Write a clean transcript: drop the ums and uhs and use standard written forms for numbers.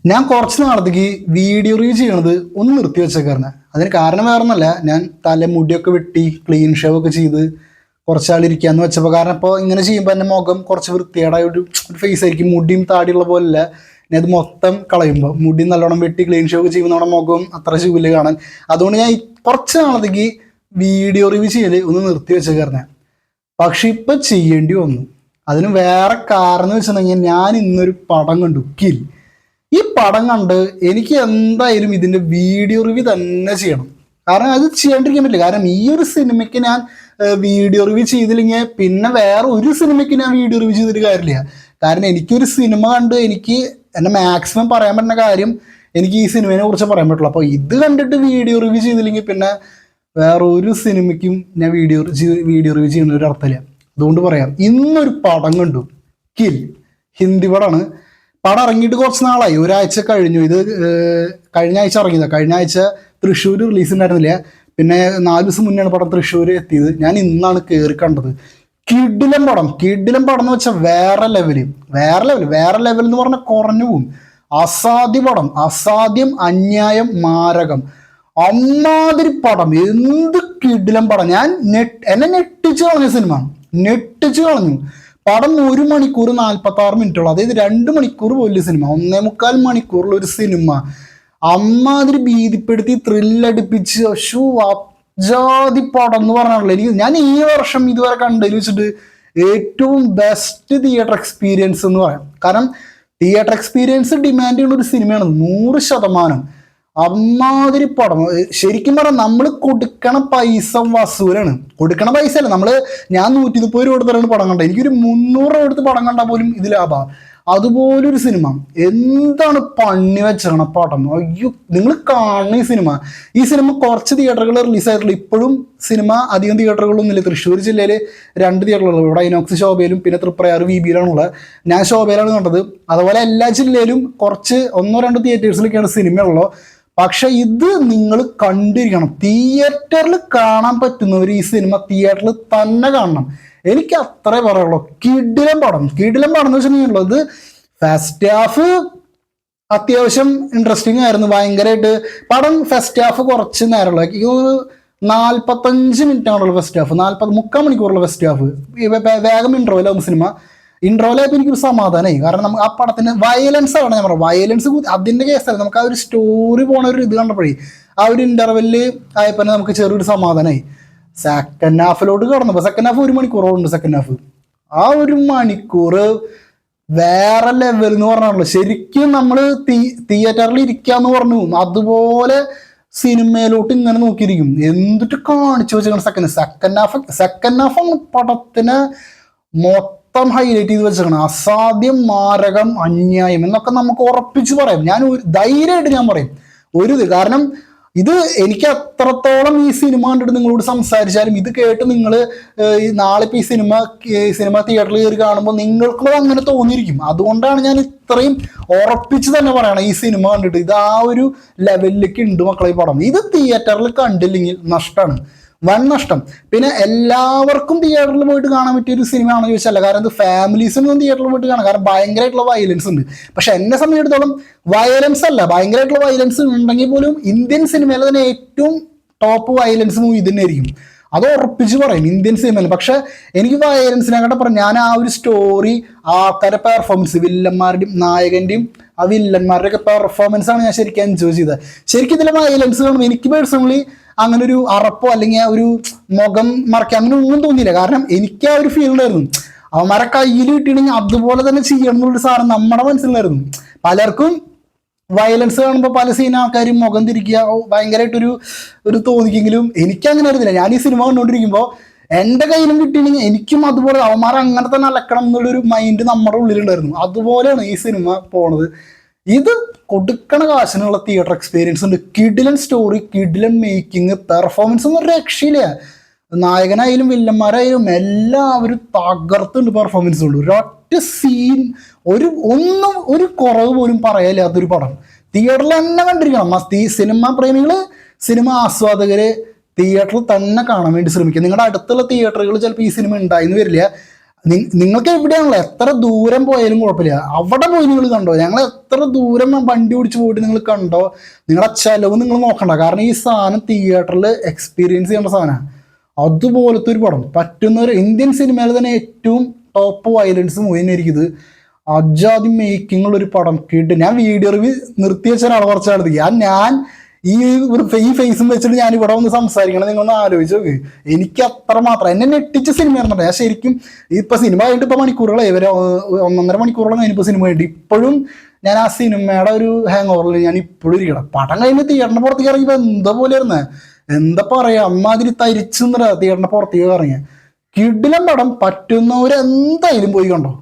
ഞാൻ കുറച്ച് നാളത്തേക്ക് വീഡിയോ റിവ്യൂ ചെയ്യണത് ഒന്ന് നിർത്തി വെച്ചേക്കാരനെ. അതിന് കാരണം വേറെ ഒന്നല്ല, ഞാൻ തലമുടിയൊക്കെ വെട്ടി ക്ലീൻ ഷേവ് ഒക്കെ ചെയ്ത് കുറച്ചാളിരിക്കാന്ന് വെച്ചപ്പോൾ. കാരണം ഇപ്പോൾ ഇങ്ങനെ ചെയ്യുമ്പോൾ എൻ്റെ മുഖം കുറച്ച് വൃത്തികേടായ ഒരു ഫേസ് ആയിരിക്കും. മുടിയും താടിയുള്ള പോലെയല്ല, ഞാൻ അത് മൊത്തം കളയുമ്പോൾ മുടി നല്ലോണം വെട്ടി ക്ലീൻ ഷേവ് ഒക്കെ ചെയ്യുമ്പോൾ നമ്മുടെ മുഖം അത്ര ശുഭില്ല കാണാൻ. അതുകൊണ്ട് ഞാൻ കുറച്ച് നാളത്തേക്ക് വീഡിയോ റിവ്യൂ ചെയ്യൽ ഒന്ന് നിർത്തി വെച്ചേക്കാരനെ. പക്ഷെ ഇപ്പം ചെയ്യേണ്ടി വന്നു. അതിന് വേറെ കാരണം എന്ന് വെച്ചിട്ടുണ്ടെങ്കിൽ, ഞാൻ ഇന്നൊരു പടം കണ്ടു, കിൽ. ഈ പടം കണ്ട് എനിക്ക് എന്തായാലും ഇതിൻ്റെ വീഡിയോ റിവ്യൂ തന്നെ ചെയ്യണം. കാരണം അത് ചെയ്യാണ്ടിരിക്കാൻ പറ്റില്ല. കാരണം ഈ ഒരു സിനിമയ്ക്ക് ഞാൻ വീഡിയോ റിവ്യൂ ചെയ്തില്ലെങ്കിൽ പിന്നെ വേറെ ഒരു സിനിമയ്ക്ക് ഞാൻ വീഡിയോ റിവ്യൂ ചെയ്തിട്ട് കാര്യമില്ല. കാരണം എനിക്കൊരു സിനിമ കണ്ട് എന്നെ മാക്സിമം പറയാൻ പറ്റുന്ന കാര്യം എനിക്ക് ഈ സിനിമയെ കുറിച്ച് പറയാൻ പറ്റുള്ളൂ. അപ്പോൾ ഇത് കണ്ടിട്ട് വീഡിയോ റിവ്യൂ ചെയ്തില്ലെങ്കിൽ പിന്നെ വേറെ ഒരു സിനിമയ്ക്കും ഞാൻ വീഡിയോ റിവ്യൂ ചെയ്യുന്ന ഒരു അർത്ഥമില്ല. അതുകൊണ്ട് പറയാം, ഇന്നൊരു പടം കണ്ടു, കിൽ. ഹിന്ദി പടമാണ്. പടം ഇറങ്ങിയിട്ട് കുറച്ച് നാളായി, ഒരാഴ്ച കഴിഞ്ഞു. ഇത് കഴിഞ്ഞ ആഴ്ച ഇറങ്ങിയതാണ്. കഴിഞ്ഞ ആഴ്ച തൃശ്ശൂർ റിലീസ് ഉണ്ടായിരുന്നില്ല. പിന്നെ 4 ദിവസം മുന്നെയാണ് പടം തൃശ്ശൂർ എത്തിയത്. ഞാൻ ഇന്നാണ് കയറി കണ്ടത്. കിടിലം പടം എന്ന് വെച്ചാൽ വേറെ ലെവൽ എന്ന് പറഞ്ഞാൽ കുറഞ്ഞു പോകും. അസാധ്യ പടം, അസാധ്യം, അന്യായം, മാരകം, അമ്മാതിരി പടം. എന്ത് കിടിലം പടം. എന്നെ ഞെട്ടിച്ചു കളഞ്ഞ സിനിമ, ഞെട്ടിച്ചു കളഞ്ഞു. പടം 1 മണിക്കൂർ 46 മിനിറ്റുള്ളൂ. അതായത് 2 മണിക്കൂർ പോലും സിനിമ, 1.25 മണിക്കൂറിൽ ഒരു സിനിമ. അമ്മാതിരി ഭീതിപ്പെടുത്തി ത്രില്ലടിപ്പിച്ച് ജാതി പടം എന്ന് പറഞ്ഞാണല്ലോ. ഞാൻ ഈ വർഷം ഇതുവരെ കണ്ടതിൽ വെച്ചിട്ട് ഏറ്റവും ബെസ്റ്റ് തിയേറ്റർ എക്സ്പീരിയൻസ് എന്ന് പറയാം. കാരണം തിയേറ്റർ എക്സ്പീരിയൻസ് ഡിമാൻഡ് ചെയ്യുന്ന ഒരു സിനിമയാണ് 100%. അമ്മാതിരി പടം. ശരിക്കും പറഞ്ഞാൽ നമ്മൾ കൊടുക്കണ പൈസ വസൂലാണ്. കൊടുക്കണ പൈസ അല്ല, ഞാൻ 130 രൂപ കൊടുത്തിട്ടാണ് പടം കണ്ടത്. എനിക്കൊരു 300 രൂപ കൊടുത്ത് പടം കണ്ടാൽ പോലും ഇത് ലാഭമാണ്. അതുപോലൊരു സിനിമ. എന്താണ് പണി വെച്ചേക്കണ പടം. അയ്യോ, നിങ്ങൾ കാണുന്ന ഈ സിനിമ കുറച്ച് തിയേറ്ററുകൾ റിലീസായിട്ടുള്ളൂ. ഇപ്പോഴും സിനിമ അധികം തിയേറ്ററുകളൊന്നുമില്ല. തൃശ്ശൂർ ജില്ലയിൽ 2 തിയേറ്ററുകളുള്ളൂ. ഇവിടെ ഐനോക്സ് ശോഭയിലും പിന്നെ തൃപ്രയാർ VB-യിലാണുള്ളത്. ഞാൻ ശോഭയിലാണ് കണ്ടത്. അതുപോലെ എല്ലാ ജില്ലയിലും കുറച്ച് 1-2 തിയേറ്റേഴ്സിലൊക്കെയാണ് സിനിമയുള്ളൂ. പക്ഷെ ഇത് നിങ്ങൾ കണ്ടിരിക്കണം. തിയേറ്ററിൽ കാണാൻ പറ്റുന്നവർ ഈ സിനിമ തിയേറ്ററിൽ തന്നെ കാണണം. എനിക്ക് അത്രേ പറയുള്ളൂ. കിടിലം പടം എന്ന് വെച്ചിട്ടുണ്ടെങ്കിൽ, ഇത് ഫസ്റ്റ് ഹാഫ് അത്യാവശ്യം ഇൻട്രസ്റ്റിംഗ് ആയിരുന്നു. ഭയങ്കരമായിട്ട് പടം ഫസ്റ്റ് ഹാഫ് കുറച്ച് നേരമുള്ളൂ. 45 മിനിറ്റ് ആണുള്ളൂ ഫസ്റ്റ് ഹാഫ്. 3/4 മണിക്കൂറുള്ള ഫസ്റ്റ് ഹാഫ്. വേഗം ഇൻട്രോയിലാവും സിനിമ. ഇൻട്രോയിലായപ്പോൾ എനിക്കൊരു സമാധാനമായി. കാരണം ആ പടത്തിന് വയലൻസ് ആണ്. ഞാൻ പറഞ്ഞു, വയലൻസ് അതിൻ്റെ കേസല്ല. നമുക്ക് ആ ഒരു സ്റ്റോറി പോണ ഒരു ഇത് കണ്ടപ്പോഴേ ആ ഒരു ഇന്റർവെല്ല് ആയപ്പോൾ നമുക്ക് ചെറിയൊരു സമാധാനമായി. സെക്കൻഡ് ഹാഫിലോട്ട് കടന്നപ്പോൾ, സെക്കൻഡ് ഹാഫ് 1 മണിക്കൂറുണ്ട്. സെക്കൻഡ് ഹാഫ് ആ 1 മണിക്കൂർ വേറെ ലെവൽ എന്ന് പറഞ്ഞാണല്ലോ. ശരിക്കും നമ്മൾ തിയേറ്ററിൽ ഇരിക്കാന്ന് പറഞ്ഞു, അതുപോലെ സിനിമയിലോട്ട് ഇങ്ങനെ നോക്കിയിരിക്കും. എന്തിട്ട് കാണിച്ചു വെച്ചേക്കണം. സെക്കൻഡ് ഹാഫ് പടത്തിന് മൊത്തം ഹൈലൈറ്റ് ചെയ്ത് വെച്ചേക്കണം. അസാധ്യം, മാരകം, അന്യായം എന്നൊക്കെ നമുക്ക് ഉറപ്പിച്ച് പറയാം. ധൈര്യമായിട്ട് ഞാൻ പറയും കാരണം ഇത് എനിക്ക് അത്രത്തോളം ഈ സിനിമ കണ്ടിട്ട് നിങ്ങളോട് സംസാരിച്ചാലും ഇത് കേട്ട് നിങ്ങൾ നാളെ ഇപ്പോൾ ഈ സിനിമ തിയേറ്ററിൽ കയറി കാണുമ്പോൾ നിങ്ങൾക്കും അങ്ങനെ തോന്നിയിരിക്കും. അതുകൊണ്ടാണ് ഞാൻ ഇത്രയും ഉറപ്പിച്ച് തന്നെ പറയണം, ഈ സിനിമ കണ്ടിട്ട് ഇത് ആ ഒരു ലെവലിലേക്ക് ഉണ്ട് മക്കളെ പടം. ഇത് തിയേറ്ററിൽ കണ്ടില്ലെങ്കിൽ നഷ്ടമാണ്, വൻ നഷ്ടം. പിന്നെ എല്ലാവർക്കും തിയേറ്ററിൽ പോയിട്ട് കാണാൻ പറ്റിയ ഒരു സിനിമയാണെന്ന് ചോദിച്ചാൽ, കാരണം ഇത് ഫാമിലീസിനൊന്നും തിയേറ്ററിൽ പോയിട്ട് കാണാം. കാരണം ഭയങ്കരമായിട്ടുള്ള വയലൻസ് ഉണ്ട്. പക്ഷെ എന്നെ സംബന്ധിച്ചിടത്തോളം വയലൻസ് അല്ല, ഭയങ്കരമായിട്ടുള്ള വയലൻസ് ഉണ്ടെങ്കിൽ പോലും ഇന്ത്യൻ സിനിമയിൽ തന്നെ ഏറ്റവും ടോപ്പ് വയലൻസ് മൂവി ഇത് തന്നെ ആയിരിക്കും. അത് ഉറപ്പിച്ച് പറയും ഇന്ത്യൻ സിനിമയിൽ. പക്ഷെ എനിക്ക് വയലൻസിനെക്കാട്ട് പറഞ്ഞു, ഞാൻ ആ ഒരു സ്റ്റോറി, ആൾക്കാരുടെ പെർഫോമൻസ്, വില്ലന്മാരുടെയും നായകന്റെയും ആ വില്ലന്മാരുടെ ഒക്കെ പെർഫോമൻസ് ആണ് ഞാൻ ശരിക്കും എൻജോയ് ചെയ്തത്. ശരിക്കും ഇതിലെ വയലൻസ് കാണുമ്പോൾ എനിക്ക് പേഴ്സണലി അങ്ങനെ ഒരു അറപ്പോ അല്ലെങ്കിൽ ഒരു മുഖം മറയ്ക്കുക അങ്ങനെ ഒന്നും തോന്നിയില്ല. കാരണം എനിക്ക് ആ ഒരു ഫീൽ ഉണ്ടായിരുന്നു. അവന്മാരെ കയ്യിൽ കിട്ടിയിട്ടുണ്ടെങ്കിൽ അതുപോലെ തന്നെ ചെയ്യണം എന്നുള്ളൊരു സാധനം നമ്മുടെ മനസ്സിലായിരുന്നു. പലർക്കും വയലൻസ് കാണുമ്പോൾ പല സീൻ ആൾക്കാരും മുഖം തിരിക്കുക ഭയങ്കരമായിട്ടൊരു തോന്നിക്കെങ്കിലും എനിക്കങ്ങനെ ആയിരുന്നില്ല. ഞാൻ ഈ സിനിമ കണ്ടുകൊണ്ടിരിക്കുമ്പോൾ എൻ്റെ കയ്യിലും കിട്ടിയിട്ടുണ്ടെങ്കിൽ എനിക്കും അതുപോലെ അവന്മാർ അങ്ങനെ തന്നെ അലക്കണം എന്നുള്ളൊരു മൈൻഡ് നമ്മുടെ ഉള്ളിലുണ്ടായിരുന്നു. അതുപോലെയാണ് ഈ സിനിമ പോണത്. ഇത് കൊടുക്കണ കാശിനുള്ള തിയേറ്റർ എക്സ്പീരിയൻസ് ഉണ്ട്. കിടിലൻ സ്റ്റോറി, കിടിലൻ മേക്കിങ്, പെർഫോമൻസ് ഒന്നും രക്ഷയില്ല. നായകനായാലും വില്ലന്മാരായാലും എല്ലാവരും തകർത്തുണ്ട് പെർഫോമൻസ് കൊണ്ട്. ഒരൊറ്റ സീൻ ഒരു കുറവ് പോലും പറയാനില്ലാത്തൊരു പടം. തിയേറ്ററിൽ തന്നെ കണ്ടിരിക്കണം. സിനിമാ പ്രേമികൾ, സിനിമ ആസ്വാദകര് തിയേറ്ററിൽ തന്നെ കാണാൻ വേണ്ടി ശ്രമിക്കുക. നിങ്ങളുടെ അടുത്തുള്ള തിയേറ്ററുകൾ ചിലപ്പോൾ ഈ സിനിമ ഉണ്ടായിന്ന് വരില്ല. നിങ്ങൾക്ക് എവിടെയാണല്ലോ എത്ര ദൂരം പോയാലും കുഴപ്പമില്ല, അവിടെ പോയി നിങ്ങൾ കണ്ടോ, ഞങ്ങൾ എത്ര ദൂരം വണ്ടി ഓടിച്ച് പോയിട്ട് നിങ്ങൾ കണ്ടോ, നിങ്ങളെ ചെലവ് നിങ്ങൾ നോക്കണ്ട. കാരണം ഈ സാധനം തിയേറ്ററിൽ എക്സ്പീരിയൻസ് ചെയ്യേണ്ട സാധനമാണ്. അതുപോലത്തെ ഒരു പടം പറ്റുന്നവർ ഇന്ത്യൻ സിനിമയിൽ തന്നെ ഏറ്റവും ടോപ്പ് വയലൻസ് മൂവി തന്നെ ആയിരിക്കും ഇത്. അജാതി മേക്കിംഗ് ഉള്ള ഒരു പടം കേട്ട് ഞാൻ വീഡിയോ റിവ്യൂ നിർത്തി വെച്ച ഒരാൾ കുറച്ചാളത്തേക്ക് ഞാൻ ഈ ഫേസും വെച്ചിട്ട് ഞാൻ ഇവിടെ വന്ന് സംസാരിക്കണം, നിങ്ങളൊന്ന് ആലോചിച്ച് നോക്ക്. എനിക്ക് അത്ര മാത്രം എന്നെ ഞെട്ടിച്ച സിനിമയായിരുന്നു. ഞാൻ ശരിക്കും ഇപ്പൊ സിനിമ കഴിഞ്ഞിട്ട് ഇപ്പൊ മണിക്കൂറുകളായി, ഇവര് 1.5 മണിക്കൂറോളം കഴിഞ്ഞിപ്പോ സിനിമ കഴിഞ്ഞിട്ട് ഇപ്പോഴും ഞാൻ ആ സിനിമയുടെ ഒരു ഹാങ് ഓവറിൽ ഞാൻ ഇപ്പോഴും ഇരിക്കണം. പടം കഴിഞ്ഞ് തിയേറ്ററിന്റെ പുറത്തേക്ക് ഇറങ്ങിയപ്പോ എന്താ പോലെ ആയിരുന്നേ, എന്താ പറയാ, അമ്മാതിരി തരിച്ചു തിയേറ്ററിന്റെ പുറത്തേക്ക് ഇറങ്ങിയ കിടിലം പടം. പറ്റുന്നവര് എന്തായാലും പോയി കണ്ടോ.